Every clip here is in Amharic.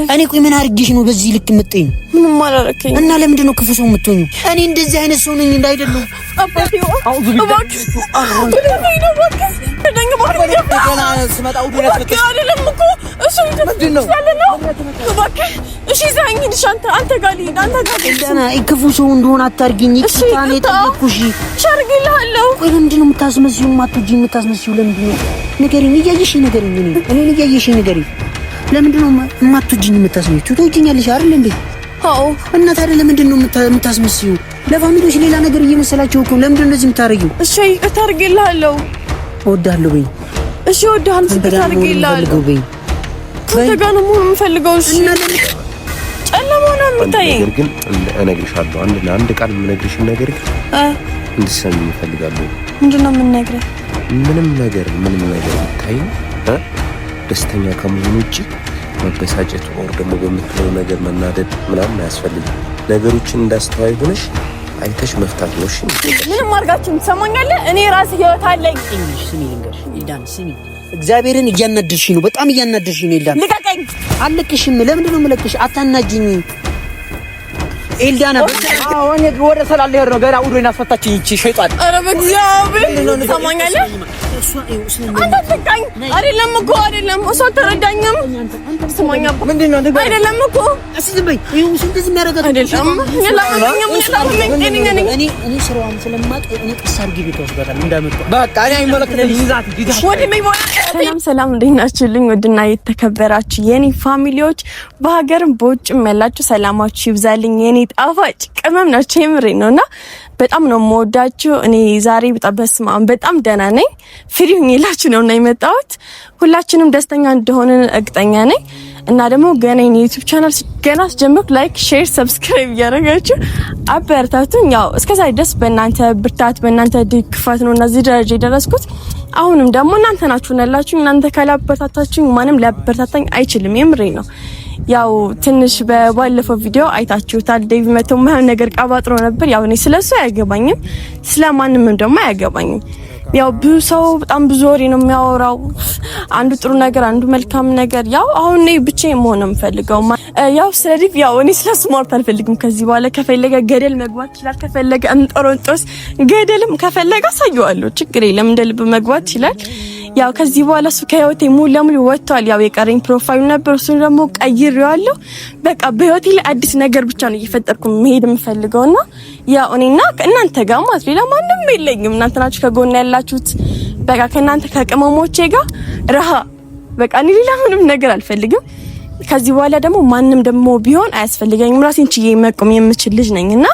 እኔ ቆይ ምን አርግሽ ነው በዚህ ልክ የምትጠይኝ? ምንም አላረከኝ እና ለምንድን ነው ክፉ ሰው የምትሆኚ? እኔ እንደዚህ አይነት ሰው ነኝ እንዳይደለም አባቴው አውዱ እባክህ ክፉ ሰው እንደሆነ አታርጊኝ። ይቅርታኔ ጠየቅኩሽ። ሻርግልሃለሁ። ቆይ ለምንድን ነው የምታስመስዪው? የማትወጂኝ የምታስመስዪው ለምንድን ነው? ንገሪኝ፣ እያየሽኝ ንገሪኝ። እኔን እያየሽኝ ንገሪኝ። ለምንድን ነው የማትወጂኝ የምታስመስዪው? ትወጂኛለሽ አይደል እንዴ? አዎ። እና ታዲያ ለምንድን ነው የምታስመስዪው? ለፋሚሊዎች ሌላ ነገር እየመሰላቸው እኮ ለምንድን ነው እንደዚህ የምታረጊው? እሺ ይቅርታ አድርጌልሃለሁ። እወድሃለሁ በይኝ። እሺ እወድሃለሁ። ይቅርታ አድርጌልሃለሁ በይኝ። ከአንተ ጋር ነው መሆን የምፈልገው። እሺ ጨለማው ነው የምታየኝ። ነገር ግን እነግርሻለሁ፣ አንድ ቃል የምነግርሽ ነገር ግን እንድትሰሚኝ እፈልጋለሁ። ምንድን ነው የምንነግርህ? ምንም ነገር ብታይ ደስተኛ ከመሆኑ ውጪ መበሳጨት ወር ደግሞ በምትለው ነገር መናደድ ምናምን አያስፈልግም። ነገሮችን እንዳስተዋይ ሆነሽ አይተሽ መፍታት ነው። እሺ ምንም አድርጋችሁ ትሰማኛለህ? እኔ ራሴ ህይወት አለኝ። ስሚ ልንገርሽ ኢልዳን፣ ስሚ እግዚአብሔርን እያናደድሽኝ ነው፣ በጣም እያናደድሽኝ ነው ኢልዳን። ልቀቀኝ። አልለቅሽም። ለምንድን ነው የምለቅሽ? አታናጂኝ ኤልዳና። እኔ ወደ ሰላም ልሄድ ነው። ገና ውዶና አስፈታችኝ እቺ ሸይጣን። ኧረ በእግዚአብሔር ትሰማኛለህ? አንተ ተቃኝ አይደለም እኮ አይደለም። እሷ አልተረዳኝም። ስማኛ ምንድን ነው ነገር አይደለም እኮ እስኪ ዝም በይ። ይኸው እንደዚህ የሚያደርጋት አይደለም። እኔ ስራዋን ስለማውቅ እኔ ቀስ አድርጌ ቤት ወስዳታለሁ እንዳመጣ። በቃ እኔ አይመለከተኝም። ሰላም እንዴት ናችሁልኝ? ውድና የተከበራችሁ የኔ ፋሚሊዎች በሀገርም በውጭም ያላችሁ ሰላማችሁ ይብዛልኝ። የኔ ጣፋጭ ቅመም ናችሁ። የምሬ ነውና በጣም ነው የምወዳችሁ። እኔ ዛሬ በጣም ደህና ነኝ። ፍሪ ሆኜላችሁ ነውና የመጣሁት። ሁላችንም ደስተኛ እንደሆነ እርግጠኛ ነኝ እና ደግሞ ገና የኔ ዩቲዩብ ቻናል ገና ስጀምር ላይክ፣ ሼር፣ ሰብስክራይብ እያደረጋችሁ አበረታቱኝ። ያው እስከዛሬ ድረስ በእናንተ ብርታት በእናንተ ድጋፍ ነው እዚህ ደረጃ የደረስኩት። አሁንም ደግሞ እናንተ ናችሁ ያላችሁ። እናንተ ካላበረታታችሁ ማንም ሊያበረታታኝ አይችልም። የምሬ ነው። ያው ትንሽ በባለፈው ቪዲዮ አይታችሁታል። ዴቪ መቶ ማን ነገር ቀባጥሮ ነበር። ያው እኔ ስለሱ አያገባኝም፣ ስለማንምም ደግሞ አያገባኝም። ያው ብዙ ሰው በጣም ብዙ ወሬ ነው የሚያወራው። አንዱ ጥሩ ነገር፣ አንዱ መልካም ነገር። ያው አሁን እኔ ብቻዬን መሆን ነው የምፈልገው። ያው ስለ ዴቪ ያው እኔ ስለሱ ማውራት አልፈልግም ከዚህ በኋላ። ከፈለገ ገደል መግባት ይችላል፣ ከፈለገ እንጦሮንጦስ ገደልም ከፈለገ አሳየዋለሁ። ችግር የለም፣ እንደ ልብ መግባት ይችላል። ያው ከዚህ በኋላ እሱ ከህይወቴ ሙሉ ለሙሉ ወጥቷል። ያው የቀረኝ ፕሮፋይል ነበር፣ እሱን ደግሞ ቀይሬዋለሁ። በቃ በህይወቴ ላይ አዲስ ነገር ብቻ ነው እየፈጠርኩ መሄድ የምፈልገውና ያው እኔና እናንተ ጋር ማለት ሌላ ማንም የለኝም። እናንተ ናችሁ ከጎን ያላችሁት። በቃ ከእናንተ ከቅመሞቼ ጋር ረሃ በቃ እኔ ሌላ ምንም ነገር አልፈልግም። ከዚህ በኋላ ደግሞ ማንም ደግሞ ቢሆን አያስፈልገኝም። ራሴን ችዬ መቆም የምችል ልጅ ነኝና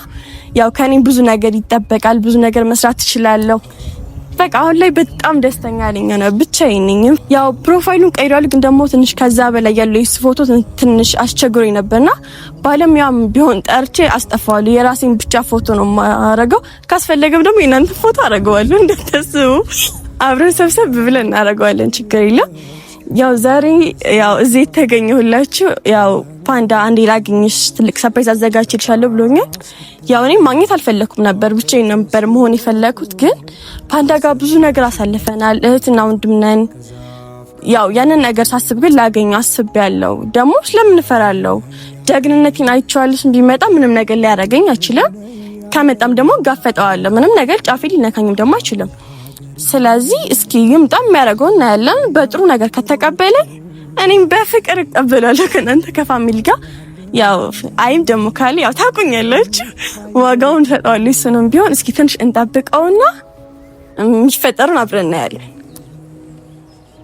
ያው ከኔ ብዙ ነገር ይጠበቃል። ብዙ ነገር መስራት እችላለሁ። በቃ አሁን ላይ በጣም ደስተኛ ነኝ ነው ብቻዬን ነኝ። ያው ፕሮፋይሉን ቀይሯል፣ ግን ደግሞ ትንሽ ከዛ በላይ ያለው የሱ ፎቶ ትንሽ አስቸግሮኝ ነበርና ባለሙያም ቢሆን ጠርቼ አስጠፋዋለሁ። የራሴን ብቻ ፎቶ ነው ማረገው። ካስፈለገም ደግሞ የናንተ ፎቶ አረጋዋለሁ። እንደተስቡ አብረን ሰብሰብ ብለን እናረጋዋለን። ችግር የለም። ያው ዛሬ ያው እዚህ ተገኘሁላችሁ። ያው ፓንዳ አንዴ ላግኝሽ ትልቅ ሰርፕራይዝ አዘጋጅቼልሻለሁ ብሎኛል። ያው እኔ ማግኘት አልፈለኩም ነበር፣ ብቻዬን ነበር መሆን የፈለኩት። ግን ፓንዳ ጋር ብዙ ነገር አሳልፈናል፣ እህትና ወንድም ነን። ያው ያንን ነገር ሳስብ ግን ላገኘው አስቤያለሁ። ደግሞ ስለምን እፈራለሁ? ጀግንነቴን አይቼዋለሁ። ቢመጣ ምንም ነገር ሊያደርገኝ አይችልም። ከመጣም ደግሞ ጋፈጠዋለሁ። ምንም ነገር ጫፌ ሊነካኝም ደግሞ አይችልም። ስለዚህ እስኪ ይምጣ፣ የሚያደርገው እናያለን። በጥሩ ነገር ከተቀበለኝ እኔም በፍቅር እቀበላለሁ ከእናንተ ከፋሚሊ ጋር። ያው አይም ደግሞ ካለ ያው ታውቁኛላችሁ፣ ዋጋውን እሰጠዋለሁ። እሱንም ቢሆን እስኪ ትንሽ እንጠብቀውና የሚፈጠሩን አብረን እናያለን።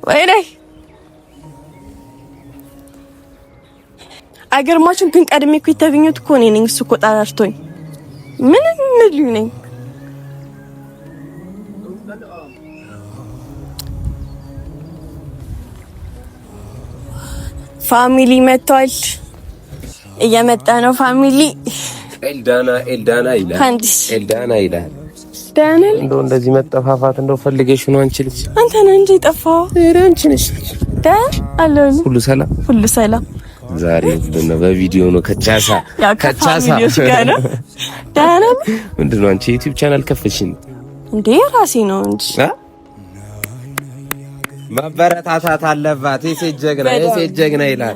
ወይኔ አይገርማችሁም? ግን ቀድሜ እኮ የተገኘሁት እኮ እኔ ነኝ። እሱ እኮ ጠራርቶኝ ምንም ልዩ ነኝ። ፋሚሊ መጥቷል፣ እየመጣ ነው ፋሚሊ። ኤልዳና ይላል። ዳና እንደው እንደዚህ መጠፋፋት እንደው ፈልገሽ ነው አንቺ ልጅ? አንተ ነህ እንጂ ጠፋው። አንቺ ነሽ። አለን ሁሉ ሰላም። ዛሬ ነው በቪዲዮ ነው ከቻሳ ጋር ዳና። ምንድን ነው አንቺ ዩቲዩብ ቻናል ከፈትሽ እንዴ? ራሴ ነው እንጂ መበረታታት አለባት። የሴት ጀግና ይላል።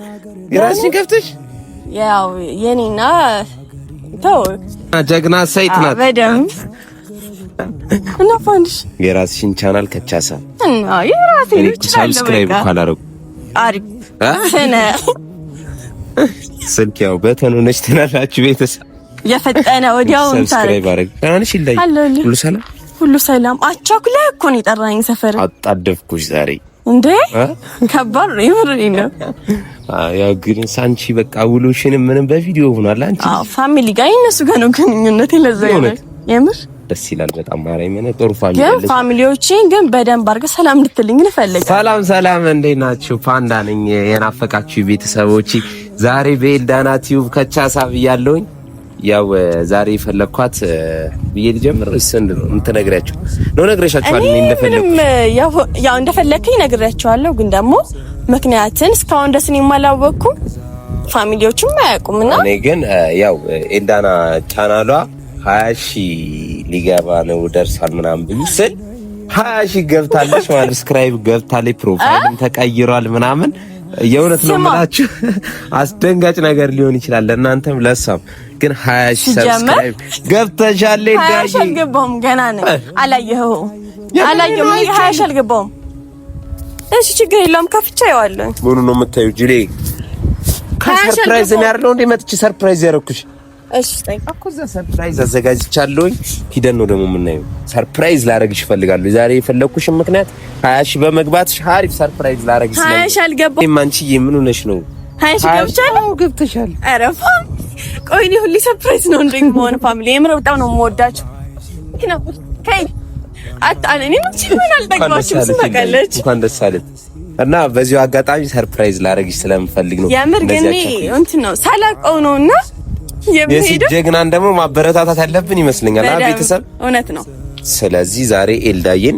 ራስሽን ከፍተሽ ያው የኔና ተው ጀግና ሴት ናት። በደምብ እና ፋንድሽ የራስሽን ቻናል ከቻሳ እና የራሴን ሰብስክራይብ ካላረጉ አሪፍ ሰነ ስልክ ያው በተኑ ነሽ ትናላችሁ ቤተሰብ የፈጠነ ወዲያው ሰብስክራይብ አረግ ታንሽ ይላይ ሁሉ ሰላም አቻኩላ እኮ ነው የጠራኝ ሰፈር አጣደፍኩሽ ዛሬ እንዴ ከባድ ነው ይምርኝ ነው ያው ግን ሳንቺ በቃ ውሎሽን ምንም በቪዲዮ ሆኗል አንቺ ፋሚሊ ጋር እነሱ ጋር ነው ግንኙነት ለዛው የምር ደስ ይላል በጣም ማርያም ነው ጥሩ ፋሚሊ አለ ፋሚሊዎችን ግን በደንብ አድርገህ ሰላም እንድትልኝ እንፈልጋለን ሰላም እንዴት ናችሁ ፓንዳ ነኝ የናፈቃችሁ ቤተሰቦች ዛሬ በኤልዳና ቲዩብ ከቻሳ ብያለሁኝ ያው ዛሬ ፈለኳት ብዬ ልጀምር እስንድ ነው እንትነግራችሁ ነው ነግሬሻችኋል እንደፈለኩ ያው እንደፈለከኝ ነግሬያችኋለሁ ግን ደግሞ ምክንያቱም እስካሁን ደስ የማላወቅኩ ፋሚሊዎችም አያውቁምና እኔ ግን ያው ኤልዳና ቻናሏ 20,000 ሊገባ ነው ደርሳል ምናምን ብይስል 20,000 ገብታለች ማለት ሰብስክራይብ ገብታለች ፕሮፋይልም ተቀይሯል ምናምን የእውነት ነው የምላችሁ አስደንጋጭ ነገር ሊሆን ይችላል ለእናንተም ለሷም ግን 20,000 ሰብስክራይብ ገብተሻል ዳይ 20,000 አልገባሁም ገና ነኝ አላየኸውም 20,000 አልገባሁም እሺ ችግር የለውም ከፍቻ ያዋለሁ ምን ነው የምታዩ ጅሌ ከሰርፕራይዝ ነው ያለው እንዴ መጥቼ ሰርፕራይዝ ያረኩሽ እሺ ጠይቅ እኮ እዛ ሰርፕራይዝ አዘጋጅቻለሁኝ ሂደን ነው ደግሞ የምናየው ሰርፕራይዝ ላረግሽ እፈልጋለሁ ዛሬ የፈለኩሽ ምክንያት 20,000 በመግባትሽ አሪፍ ሰርፕራይዝ ላረግሽ ነው 20,000 አልገባሁም ማንቺ ምን ሆነሽ ነው 20,000 ገብተሻል አረፋ ቆይ ነው ሁሉ ሰርፕራይዝ ነው እንዴ ሆነ ፋሚሊ የምር በጣም ነው የምወዳችሁ ከና ከይ አጣለኝ ነው ሲሆን አልጠግባችሁ ስማቀለች እንኳን ደስ አለሽ እና በዚሁ አጋጣሚ ሰርፕራይዝ ላረግሽ ስለምፈልግ ነው የምር ግን እንትን ነው ሳላቀው ነውና የሴት ጀግናን ደግሞ ማበረታታት ያለብን ይመስለኛል ቤተሰብ እውነት ነው ስለዚህ ዛሬ ኤልዳዬን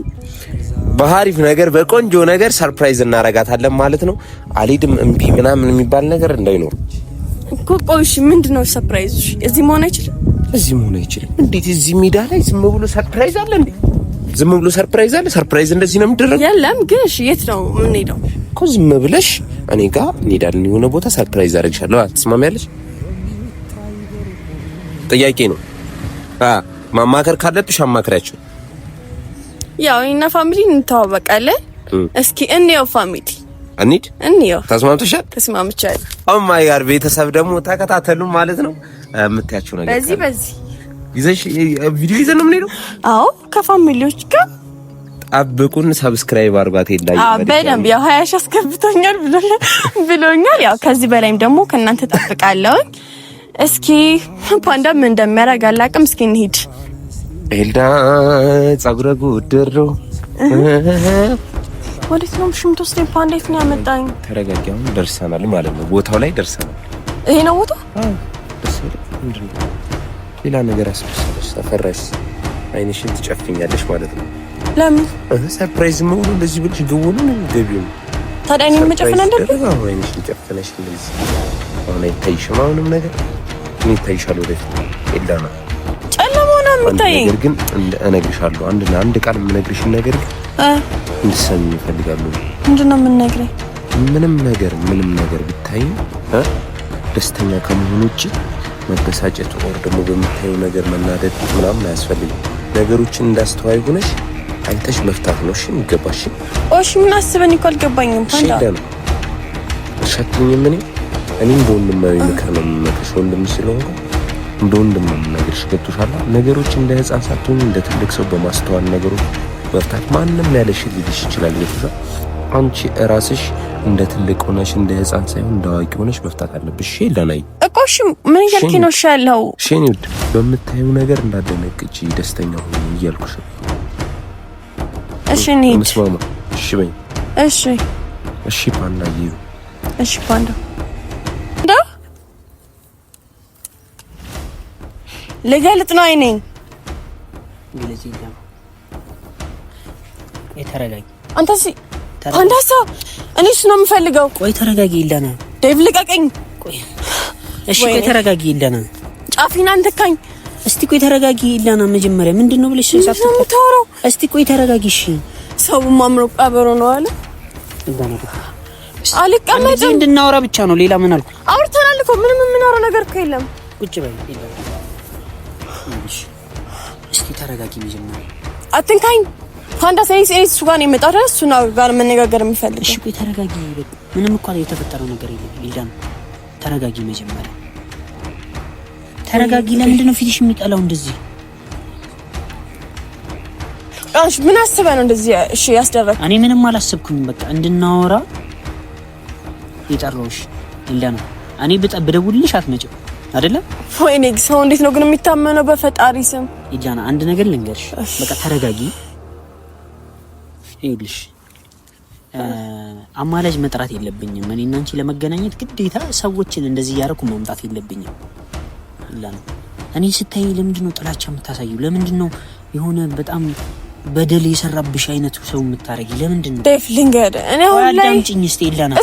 በአሪፍ ነገር በቆንጆ ነገር ሰርፕራይዝ እናረጋታለን ማለት ነው አልሄድም እምቢ ምናምን የሚባል ነገር እንዳይኖር እኮ ቆይሽ ምንድነው ሰርፕራይዝ እዚህ መሆን አይችልም እንዴት እዚህ ሜዳ ላይ ዝም ብሎ ሰርፕራይዝ አለ እንዴ ዝም ብሎ ሰርፕራይዝ አለ ሰርፕራይዝ እንደዚህ ነው የሚደረግ የለም ግን እሺ የት ነው የምንሄደው እኮ ዝም ብለሽ እኔ ጋር እንሄዳለን የሆነ ቦታ ሰርፕራይዝ አረግሻለሁ አትስማሚያለሽ ጥያቄ ነው ማማከር ካለብሽ አማክራችሁ ያው እና ፋሚሊ እንተዋወቃለን እስኪ እንየው ፋሚሊ እንየው ተስማምቻለሁ ኦ ማይ ጋር ቤተሰብ ደግሞ ተከታተሉ ማለት ነው የምታያችሁ ነገር በዚህ ይዘሽ ቪዲዮ ይዘን ነው የምንሄደው አዎ ከፋሚሊዎች ጋር ጠብቁን ሰብስክራይብ አድርጓት ይላል በደንብ ያው 20,000 አስገብቶኛል ብሎኛል ያው ከዚህ በላይም ደግሞ ከእናንተ ተጠብቃለሁ እስኪ ፓንዳ ምን እንደሚያደርግ አላውቅም እስኪ እንሂድ ኤልዳ ጸጉረ ጉድሮ ወዴት ነው ሽምቶስ ፓንዳ የት ነው ያመጣኝ ተረጋጊ አሁን ደርሰናል ማለት ነው ቦታው ላይ ደርሰናል ይሄ ነው ቦታው ምንድነው ሌላ ነገር አስመስለሽ ተፈራሽ አይንሽን ትጨፍኛለሽ ማለት ነው ለምን ሰርፕራይዝ መሆኑ እንደዚህ ብልሽ ግውሉ ነው ገቢው ታዲያ እኔ መጨፈን አለብኝ አይንሽን ጨፍነሽ እንደዚህ አሁን አይታይሽም አሁንም ነገር ምን ይታይሻል ወደፊት ኤልዳና ጨለማው ነው የምታየኝ ነገር ግን እነግርሻለሁ አንድ ቃል የምነግርሽን ነገር እንድትሰሚኝ እፈልጋለሁ ምንድነው የምነግረኝ ምንም ነገር ብታይ ደስተኛ ከመሆኑ ውጪ መበሳጨት ወር ደግሞ በምታየው ነገር መናደድ ምናምን አያስፈልግም ነገሮችን እንዳስተዋይ ሆነሽ አይተሽ መፍታት ነው እሺ የሚገባሽ እሺ ምን አስበኝ እኮ አልገባኝም ፓንዳ ሸትኝ እኔም በወንድማዊ ምክር ነው የምመክርሽ ወንድም ስለሆንኩ እንደ ወንድም ነው የምነግርሽ ገብቶሻል ነገሮች እንደ ህፃን ሳትሆኚ እንደ ትልቅ ሰው በማስተዋል ነገሮች መፍታት ማንም ያለሽ ልልሽ ይችላል ገብቶሻል አንቺ ራስሽ እንደ ትልቅ ሆነሽ እንደ ህፃን ሳይሆን እንደ አዋቂ ሆነሽ መፍታት አለብሽ ለናይ እኮሽ ምን ያልከኝ ነው ሻለው ሼኒድ በምታየው ነገር እንዳደነቅጪ ደስተኛ ሆኚ እያልኩሽ እሺ እንሂድ መስማማ እሺ በይ እሺ ፓንዳ ይዩ እሺ ፓንዳ ለገልጥ ነው አይኔን ግለጪ ተረጋጊ አንተስ ፓንዳሳ እኔስ ነው የምፈልገው ቆይ ተረጋጊ ይላና ዴቭ ልቀቀኝ ቆይ እሺ ቆይ ተረጋጊ ይላና ጫፊና አንተካኝ እስቲ ቆይ ተረጋጊ ይላና መጀመሪያ ምንድነው ብለሽ ሳትተው እስቲ ቆይ ተረጋጊ እሺ ሰው ማምሮ ቀበሮ ነው አለ አልቀመጥም እንድናወራ ብቻ ነው ሌላ ምን አልኩ አውርተናል እኮ ምንም የምናወራው ነገር እኮ የለም ቁጭ በይ እስኪ ተረጋጊ መጀመሪያ አትንካኝ ፋንታ ሳይንስ እሱ ጋር ነው የመጣው እሱ ነው ጋር መነጋገር የሚፈልገው እሺ ተረጋጊ ምንም እኮ የተፈጠረው ነገር የለም ይልዳን ተረጋጊ መጀመሪያ ተረጋጊ ለምንድን ነው ፊትሽ የሚጠላው እንደዚህ እሺ ምን አስበህ ነው እንደዚህ እሺ ያስደረክ እኔ ምንም አላሰብኩም በቃ እንድናወራ ይጠራውሽ ይልዳን እኔ ብደውልልሽ አትመጭም አይደለ ወይኔ ሰው እንዴት ነው ግን የሚታመነው በፈጣሪ ስም ይልዳን አንድ ነገር ልንገርሽ በቃ ተረጋጊ ይልሽ አማላጅ መጥራት የለብኝም እኔ እና አንቺ ለመገናኘት ግዴታ ሰዎችን እንደዚህ ያረኩ ማምጣት የለብኝም ይላል እኔ ስታይ ለምንድን ነው ጥላቻ የምታሳየው ለምንድን ነው የሆነ በጣም በደል የሰራብሽ አይነት ሰው የምታረጊ ለምንድን ነው ዴፍ ሊንገር እኔ አሁን ላይ አንቺኝ ስቴላና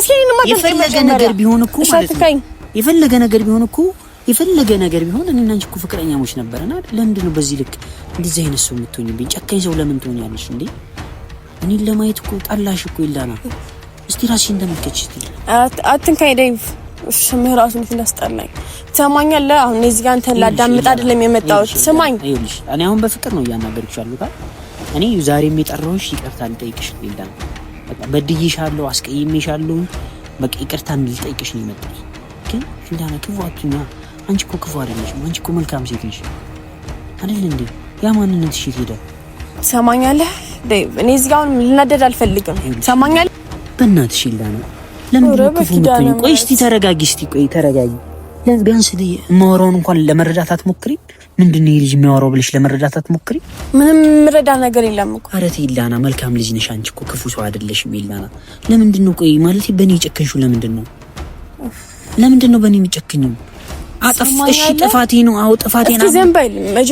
የፈለገ ነገር ቢሆን እኮ ማለት ነው የፈለገ ነገር ቢሆን እኔ እና አንቺ እኮ ፍቅረኛሞች ነበርና ለምንድን ነው በዚህ ልክ እንደዚህ አይነት ሰው የምትሆኝብኝ ጨካኝ ሰው ለምን ትሆኛለሽ እንዴ እኔ ለማየት እኮ ጣላሽ እኮ ይላና እስቲ ራስሽን ተመልከች እስቲ አትንካኝ ዴቭ ስምህ ራሱ እንዴት እንዳስጠላኝ ትሰማኛለህ አሁን እዚህ ጋር አንተን ላዳምጥ አይደለም የመጣሁት ስማኝ አይልሽ እኔ አሁን በፍቅር ነው እያናገርኩሽ ያለሁት እኔ ዛሬም የጠራሁሽ ይቅርታ ልጠይቅሽ ይላና በቃ በድዬሻለሁ አስቀይሜሻለሁ በቃ ይቅርታ ልጠይቅሽ ነው የመጣሁት ግን ይላና ክፉ አትኛ አንቺ እኮ ክፉ አይደለሽም አንቺ እኮ መልካም ሴት ነሽ አይደል እንዴ ያ ማንነትሽ ሄደ ትሰማኛለህ ዴቭ እኔ እዚህ ጋር ልናደድ አልፈልግም ትሰማኛለህ በእናትሽ ይላና ለምን ክፉ ምትኝ ቆይ እስቲ ተረጋጊ እስቲ ቆይ ተረጋጊ ቢያንስ ማወራውን እንኳን ለመረዳት አትሞክሪ ምንድነው ይሄ ልጅ የሚያወራው ብለሽ ለመረዳት አትሞክሪ ምንም ምረዳ ነገር የለም እኮ አረቴ ይላና መልካም ልጅ ነሽ አንቺ እኮ ክፉ ሰው አይደለሽም ይላና ለምንድነው ቆይ ማለት በእኔ ጨከንሽው ለምንድነው በእኔ የሚጨክኝው አጥፍሽ ጥፋቴ ነው አው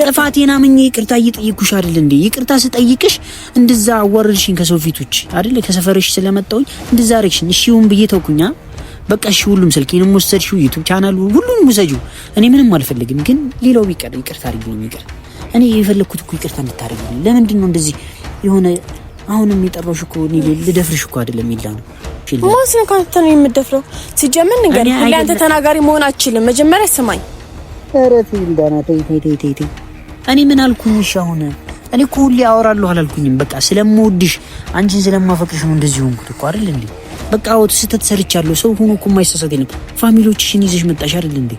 ጥፋቴና ምን ይቅርታ እየጠየኩሽ አይደል እንዴ ይቅርታ ስጠይቅሽ እንደዛ አዋርድሽኝ ከሰው ፊቶች አይደል ከሰፈርሽ ስለመጣሁኝ እንደዛ አረግሽኝ እሺውን ብዬ ተውኩኛ በቃ እሺ ሁሉም ስልኬንም ወሰድሽው ዩቲዩብ ቻናሉ ሁሉንም ወሰጂው እኔ ምንም አልፈልግም ግን ሌላው ቢቀር ይቅርታ አድርጊልኝ ይቅር እኔ የፈለኩት እኮ ይቅርታ እንድታረጊልኝ ለምንድን ነው እንደዚህ የሆነ አሁንም የጠራሁሽ እኮ እኔ ልደፍርሽ እኮ አይደለም ይላል ማስ ነው ካንተ ነው የምደፍረው ሲጀመር ነገር ሁሉ አንተ ተናጋሪ መሆን አትችልም መጀመሪያ ስማኝ አረቴ ይላና ተይ እኔ ምን አልኩኝሽ አሁን እኔ እኮ ሁሌ አወራለሁ አላልኩኝም በቃ ስለምወድሽ አንቺን ስለማፈቅርሽ ነው እንደዚህ ሆንኩት እኮ አይደል እንዴ በቃ ወጥ ስተት ሰርቻለሁ ሰው ሆኖ እኮ የማይሳሳት የለም ፋሚሊዎችሽን ይዘሽ መጣሽ አይደል እንዴ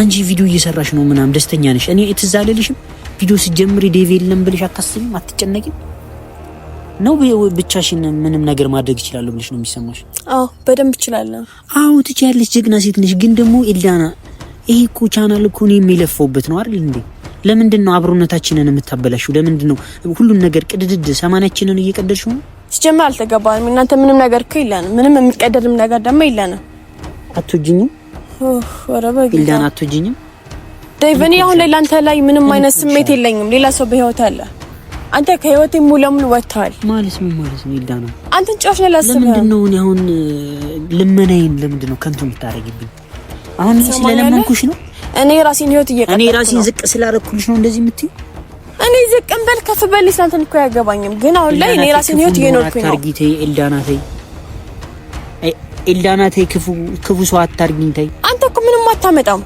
አንቺ ቪዲዮ እየሰራሽ ነው ምናም ደስተኛ ነሽ እኔ እትዛለልሽም ቪዲዮ ሲጀምሪ ዴቭ የለም ብለሽ አታስቢም አትጨነቂም ነው ብቻሽን ምንም ነገር ማድረግ ይችላል ብለሽ ነው የሚሰማሽ አዎ በደንብ ይችላልው አዎ ትችያለሽ ጀግና ሴት ነሽ ግን ደግሞ ኢላና ይሄ እኮ ቻናል እኮ ነው የሚለፈውበት ነው አይደል እንዴ ለምንድነው አብሮነታችንን የምታበላሽው ለምንድነው ሁሉን ነገር ቅድድድ ሰማናችንን እየቀደድሽው ነው ሲጀምር አልተገባንም እናንተ ምንም ነገር እኮ ይላል ምንም የሚቀደድም ነገር ደግሞ ይላል አትወጂኝም ወረበግ ኢላና አትወጂኝም ዴቭኒ አሁን ላይ ላንተ ላይ ምንም አይነት ስሜት የለኝም ሌላ ሰው በህይወት አለ አንተ ከህይወቴ ሙሉ ለሙሉ ወጥተሃል ማለት ነው ኢላና አንተን ጫሽ ነው ላስብ ለምንድነው እኔ አሁን ልመናዬን ለምንድነው ከንቱ የምታረጊብኝ አሁን ስለለመንኩሽ ነው እኔ ራሴን ህይወት እኔ ራሴን ዝቅ ስላረኩልሽ ነው እንደዚህ የምትይ እኔ ዝቅም በል ከፍ በል ሳንተን እኮ ያገባኝም ግን አሁን ላይ እኔ ራሴን ህይወት እየኖርኩኝ ነው ታርጊቴ ኢልዳና ተይ ክፉ ሰው አታርጊኝ ተይ አንተ እኮ ምንም አታመጣም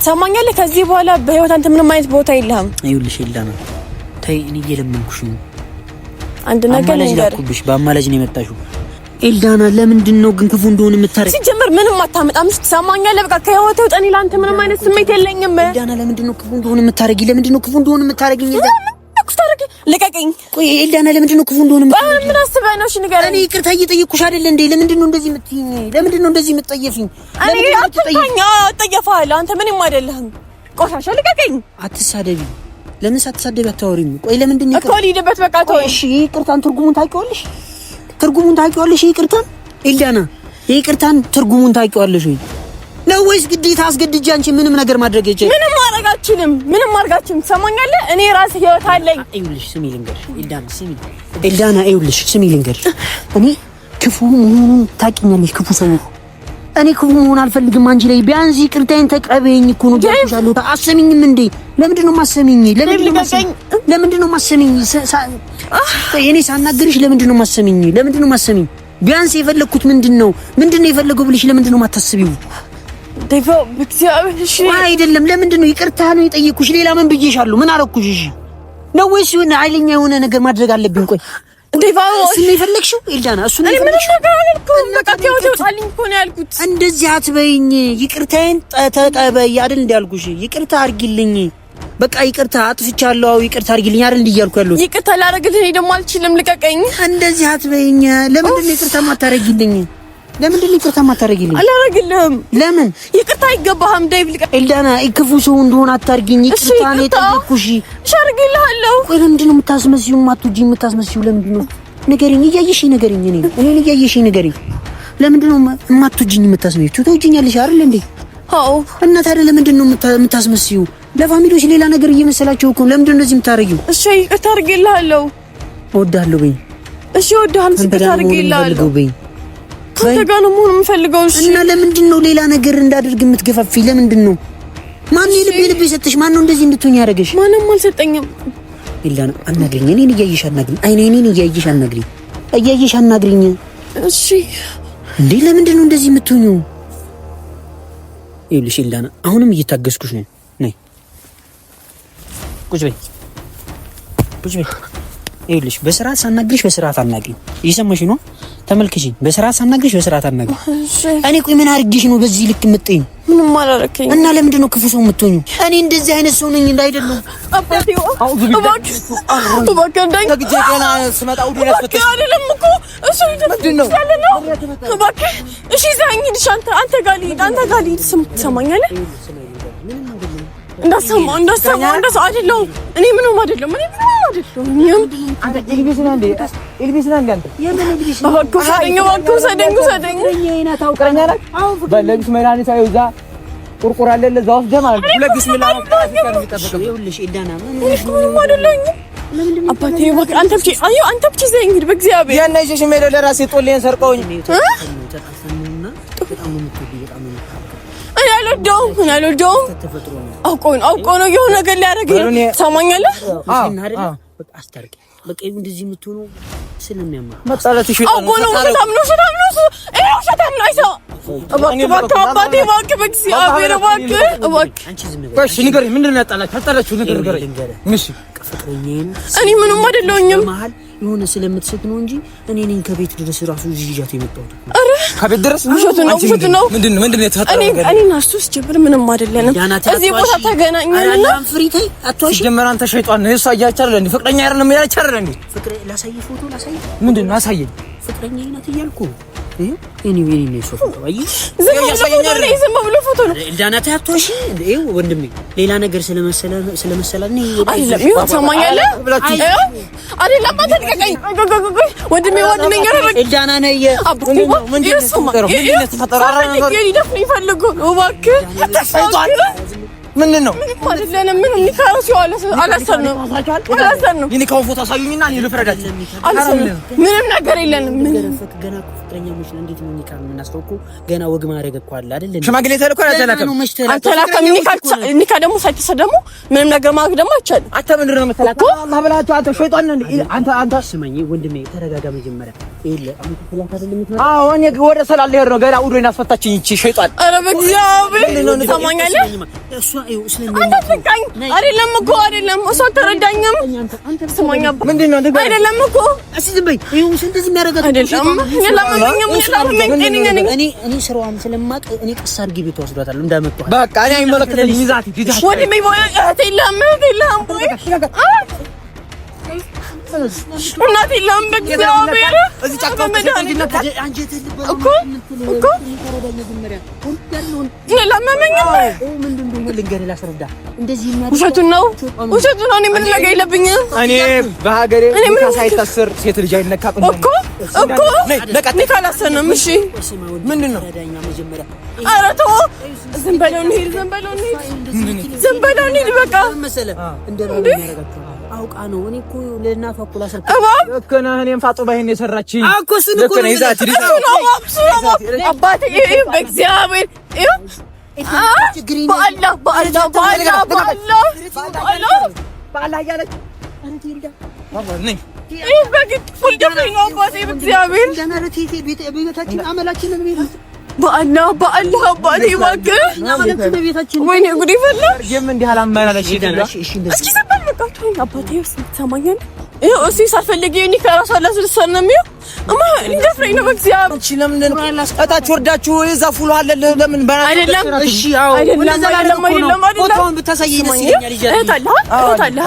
ሰማኛለህ ከዚህ በኋላ በህይወት አንተ ምንም አይነት ቦታ የለህም አይውልሽ ኢልዳና ተይ እኔ እየለመንኩሽ ነው አንድ ነገር ልንገርሽ በአማላጅ ነው የመጣሽው ኢልዳና ለምንድን ነው ግን ክፉ እንደሆነ የምታረጊ ሲጀምር ምንም አታመጣም ሰማኛለህ በቃ ከህይወት ውጣ እኔ ላንተ ምንም አይነት ስሜት የለኝም ኢልዳና ለምንድን ነው ክፉ እንደሆነ የምታረጊ ለምንድን ነው ክፉ እንደሆነ የምታረጊ ልቀቀኝ ቆይ ኢልዳና ለምንድን ነው ክፉ እንደሆነ የምታረጊ ምን አስበህ ነው እሺ ንገረኝ እኔ ይቅርታ እየጠየቅኩሽ አይደል እንዴ ለምንድን ነው እንደዚህ የምትይኝ ለምንድን ነው እንደዚህ የምትጠየፊኝ እኔ አትጠየፋለሁ አንተ ምንም አይደለህም ቆሻሻ ልቀቀኝ አትሳደቢ ለምን ሳትሳደቢ አታወሪኝ ቆይ ለምንድን ነው እኮ ልሂድበት በቃ ተው እሺ ይቅርታን ትርጉሙን ታውቂዋለሽ ይቅርታን ኢልዳና ይቅርታን ትርጉሙን ታውቂዋለሽ ወይ ነው ወይስ ግዴታ አስገድጄ አንቺ ምንም ነገር ማድረግ ይችላል ምንም ማድረጋችንም ሰማኛለህ እኔ ራሴ ህይወት አለኝ ይኸውልሽ ስሚ ልንገርሽ ኢልዳና ይኸውልሽ ስሚ ልንገርሽ እኔ ክፉ መሆኑን ታውቂኛለሽ ክፉ ሰው እኔ ክፉ መሆን አልፈልግም አንቺ ላይ ቢያንስ ይቅርታዬን ተቀበይኝ እኮ ነው ያልኩሻለሁ አሰሚኝም እንዴ ለምንድን ነው ማሰሚኝ ለምንድን ነው ማሰሚኝ እኔ ሳናግርሽ ለምንድን ነው ማሰሚኝ ቢያንስ የፈለኩት ምንድነው የፈለገው ብለሽ ለምንድነው የማታስቢው? ዴቫ በእግዚአብሔር እሺ አይደለም ለምንድነው ይቅርታ ነው የጠየኩሽ? ሌላ ምን ብዬሻለሁ? ምን አረኩሽ? እሺ ነው ወይስ የሆነ ኃይለኛ የሆነ ነገር ማድረግ አለብኝ? ቆይ ዴቫ እሱ ነው የፈለግሽው? ኤልዳና እሱ ነው የፈለግሽው? በቃ ተወጣልኝ እኮ ነው ያልኩት። እንደዚህ አትበይኝ። ይቅርታዬን ተቀበይ አይደል እንዲያልኩሽ? ይቅርታ አድርጊልኝ። በቃ ይቅርታ አጥፍቻለሁ፣ ይቅርታ አድርጊልኝ አይደል እንዲያልኩ ያለው? ይቅርታ ላደርግልህ እኔ ደግሞ አልችልም፣ ልቀቀኝ። እንደዚህ አትበይኝ። ለምንድን ነው ይቅርታ ማታረጊልኝ? ለምንድን ነው ይቅርታ ማታረጊልኝ? አላረግልህም። ለምን? ይቅርታ አይገባህም ዴቭ። ኤልዳና ክፉ ሰው እንደሆነ አታርጊኝ። ይቅርታ ነው የጠየኩሽ። እሺ አድርግልሃለሁ። ቆይ ለምንድን ነው የምታስመስዪው? የማትወጂኝ የምታስመስዪው ለምንድን ነው? ንገሪኝ፣ እያየሽኝ ንገሪኝ። እኔን እያየሽኝ ንገሪኝ። ለምንድን ነው የማትወጂኝ የምታስመስዪው? ትወጂኛለሽ አይደል እንዴ? አዎ። እና ታዲያ ለምንድን ነው የምታስመስዪው? ለፋሚሊዎች ሌላ ነገር እየመሰላቸው እኮ ለምንድን ነው እንደዚህ የምታረጊው? እሺ ይቅርታ አድርግልሃለሁ። እወድሃለሁ በይኝ። እሺ እወድሃለሁ። ይቅርታ አድርግልሃለሁ በይኝ። ከአንተ ጋር ነው መሆን የምፈልገው። እሺ እና ለምንድን ነው ሌላ ነገር እንዳደርግ የምትገፋፊኝ? ለምንድን ነው? ማን ልብ የሰጠሽ? ማን ነው እንደዚህ እንድትሆኝ ያደረገሽ? ማንም አልሰጠኝም። ኤልዳና አናግሪኝ። እኔን እያየሽ አናግሪኝ። እኔን እያየሽ አናግሪኝ። እያየሽ አናግሪኝ። እሺ እንዴ ለምንድን ነው እንደዚህ የምትሆኚው? ይኸውልሽ ኤልዳና አሁንም እየታገስኩሽ ነው። ነይ ቁጭ በይ፣ ቁጭ በይ። ይኸውልሽ በስርዓት ሳናግሪሽ በስርዓት አናግሪኝ። እየሰማሽ ነው? ተመልከሽኝ። በስርዓት ሳናግሪሽ በስርዓት አናግሪኝ። እኔ ቆይ ምን አድርጌሽ ነው በዚህ ልክ የምትጠይኝ? ምንም አላረከኝ። እና ለምንድን ነው ክፉ ሰው የምትሆኚው? እኔ እንደዚህ አይነት ሰው ነኝ እንዳይደለም። አባቴ እባክህ እንዳኝ ተግጄ ገና ስመጣ ውዴ ያስፈተሽ አይደለም እኮ እሱ ምንድነው? እባክህ እሺ ዛኝ ልጅ አንተ ጋር ልሂድ። ትሰማኛለህ? እንዳሰማ አይደለም። እኔ ምንም አይደለም። አንተ ኢልቢስና እንዴ ኢልቢስና እንዴ የምን ኢልቢስ ነው? ሰደኝ የኔና ታውቀኛለህ? በለብስ መድኃኒት አይውዛ ቁርቁር አለ ለዛ ውስጥ ደማል ለግስ ምን ላማጣት ይጠበቀው? ይኸውልሽ ኤልዳና ምንም አይደለም። አባቴ እባክህ አንተ ብቻ ዘኝ እንግዲህ በእግዚአብሔር ያናይሽ ሜዳ ለራሴ ጦሌን ሰርቀውኝ እኔ አልወደውም። አውቆ ነው የሆነ ነገር ሊያደርግኝ ነው። ትሰማኛለህ? በቃ አስታርቂ። በቃ እንደዚህ የምትሆነው ስለሚያማ መጣላት እሺ አውቆ ነው። ሰላም ነው አይሳ እባክህ አባቴ እባክህ በእግዚአብሔር እባክህ አንቺ ዝም በይ። እሺ ንገሪኝ፣ ምንድን ነው ያጣላችሁ? ንገሪኝ። እሺ ፍቅረኛዬን እኔ ምንም አይደለሁኝም። መሀል የሆነ ስለምትስት ነው እንጂ እኔ ነኝ ከቤት ድረስ ራሱ ይዣት የመጣሁት። አረ ከቤት ድረስ ውሸት ነው። ምንድን ነው የተፈጠረው ነገር? እኔ እና እሱ ጀምር ምንም አይደለንም። እዚህ ቦታ ተገናኘንና ፍሪቴ አትዋሽ። ጀመር አንተ ሸይጣን ነው። እሱ አያቻለ እንዴ ፍቅረኛ አይደለም ያቻለ እንዴ? ፍቅሬ ላሳይ፣ ፎቶ ላሳይ። ምንድን ነው አሳየኝ። ፍቅረኛዬ ናት እያልኩ እኔ ነው ሶፋ ወይ ዝም ብሎ ፎቶ ነው። ኤልዳና ታያቶሽ ይኸው ወንድሜ ሌላ ነገር ስለመሰለ ነው አይደለም። ይሁን ሰማኛለህ አይደለም። አትልቀቀኝ ወንድሜ ያረግ ኤልዳና ነኝ። ምንድን ነው አይደለም። ምንም ኒካው ሲዋለ አላሰብንም። የኒካውን ፎቶ አሳዩኝና እኔ ልፍረዳችሁ። ምንም ነገር የለንም። ገና ፍቅረኛ መች ነው? እንዴት ነው ኒካ የምናስረውኩ? ገና ወግ ማድረግ እኮ አለ አይደል? ሽማግሌ ተልኮ አልተላከም። አልተላከም። ኒካ ደግሞ ሳይተሰደሙ ምንም ነገር ማድረግ ደግሞ አይቻልም። አንተ ምንድን ነው የምትላከው? አላህ ብላችሁ አንተ ሸይጣን ነህ። አንተ ስማኝ ወንድሜ ተረጋጋ መጀመሪያ። አዎ እኔ ወደ ሰላም ልሄድ ነው። ገና ውዶን አስፈታችኝ ይቺ ሸይጣን። ኧረ በእግዚአብሔር ትሰማኛለህ? አይደለም እኮ አይደለም። እሷ አልተረዳኝም። ስማኝ ምንድን ነው አይደለም እኮ እሺ ዝም በይ። ይኸው እንደዚህ የሚያደርጋት አይደለም። እኔ ስራዋን ስለማቅ እኔ ቀስ አድርጌ ቤት ወስዷታል እንዳመጣው። በቃ እኔ አይመለከተኝም። ይዛት ወዲህ የለም እናቴ ለምን በእግዚአብሔር እዚህ ጫካ ውሸቱን ነው። እኔ ምን ነገር የለብኝም። እኔ በሀገሬ ሳይታሰር ሴት ልጅ አይነካም እኮ እኔ ካላሰንም። እሺ ምንድን ነው? ኧረ ተው ዝም በለው እንሂድ። በቃ አውቃ ነው። እኔ እኮ ለእናቷ እኮ ላሰርኩ እኮ ነው። እኔም ፋጡማ ይሄን የሰራችኝ እኮ እሱን እኮ ነው ይዛት አባቴ በእግዚአብሔር በአላህ እያለች ይሄ በግድ ፉልደፍኝ ነው አባቴ በእግዚአብሔር ቤታችን አመላችንን በአላህ አባቴ እባክህ ወይኔ ጉድ ይፈላ ጀም እንዲህ አላማናለሽ እስኪ ሰበል በቃ ተወኝ አባቴ ሰማኛል ይሄ እሱ ሳልፈልግ ይሄን ከራሱ አላስልሰን ነው የሚው እማ ሊደፍረኝ ነው በእግዚአብሔር እሺ ለምን እታች ወርዳችሁ እዛ ፉሉ አለ ለምን አይደለም እሺ አዎ አይደለም ቦታውን ብታሳየኝ ደስ ይለኛል እታለ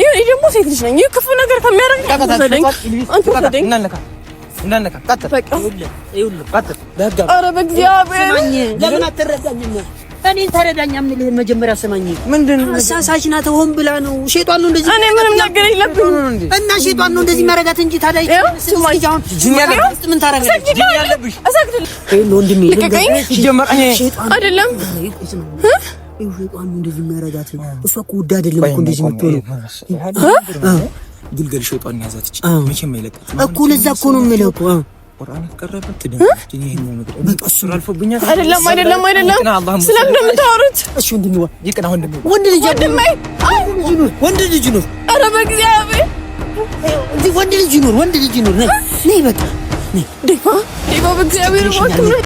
ይሄ ደግሞ ሴት ልጅ ነኝ ክፉ ነገር ከሚያደርግ ተከታተለኝ አንተ ተደኝ እናነካ ቀጥ በቃ ይኸውልህ ቀጥ ኧረ በእግዚአብሔር ለምን አትረዳኝም እኔን ተረዳኝ አምልህ መጀመሪያ ሰማኝ ምንድነው አሳሳች ናት ሆን ብላ ነው ሸይጣን ነው እንደዚህ እኔ ምንም ነገር የለብኝም እና ሸይጣን ነው እንደዚህ ማረጋት እንጂ ታዲያ ምን ታረጋለች ጅን ያለብሽ ወንድሜ ጀመር አይደለም ሸይጣን ነው እንደዚህ ማረጋት እሷ እኮ ውድ አይደለም እኮ እንደዚህ የምትሆነው ግልገል ሸይጣን ያዛት እቺ መቼም አይለቀት እኮ ለዛ እኮ ነው የምልህ እኮ ቁርአን ተቀረበት ትደንጂ ይሄኛው ነገር በቃ አልፎብኛል አይደለም ስለምን የምታወሩት እሺ ወንድሜ ይቅና ወንድ ልጅ ነው ኧረ በእግዚአብሔር ወንድ ልጅ ነው ነይ በቃ ነይ ዲባ በእግዚአብሔር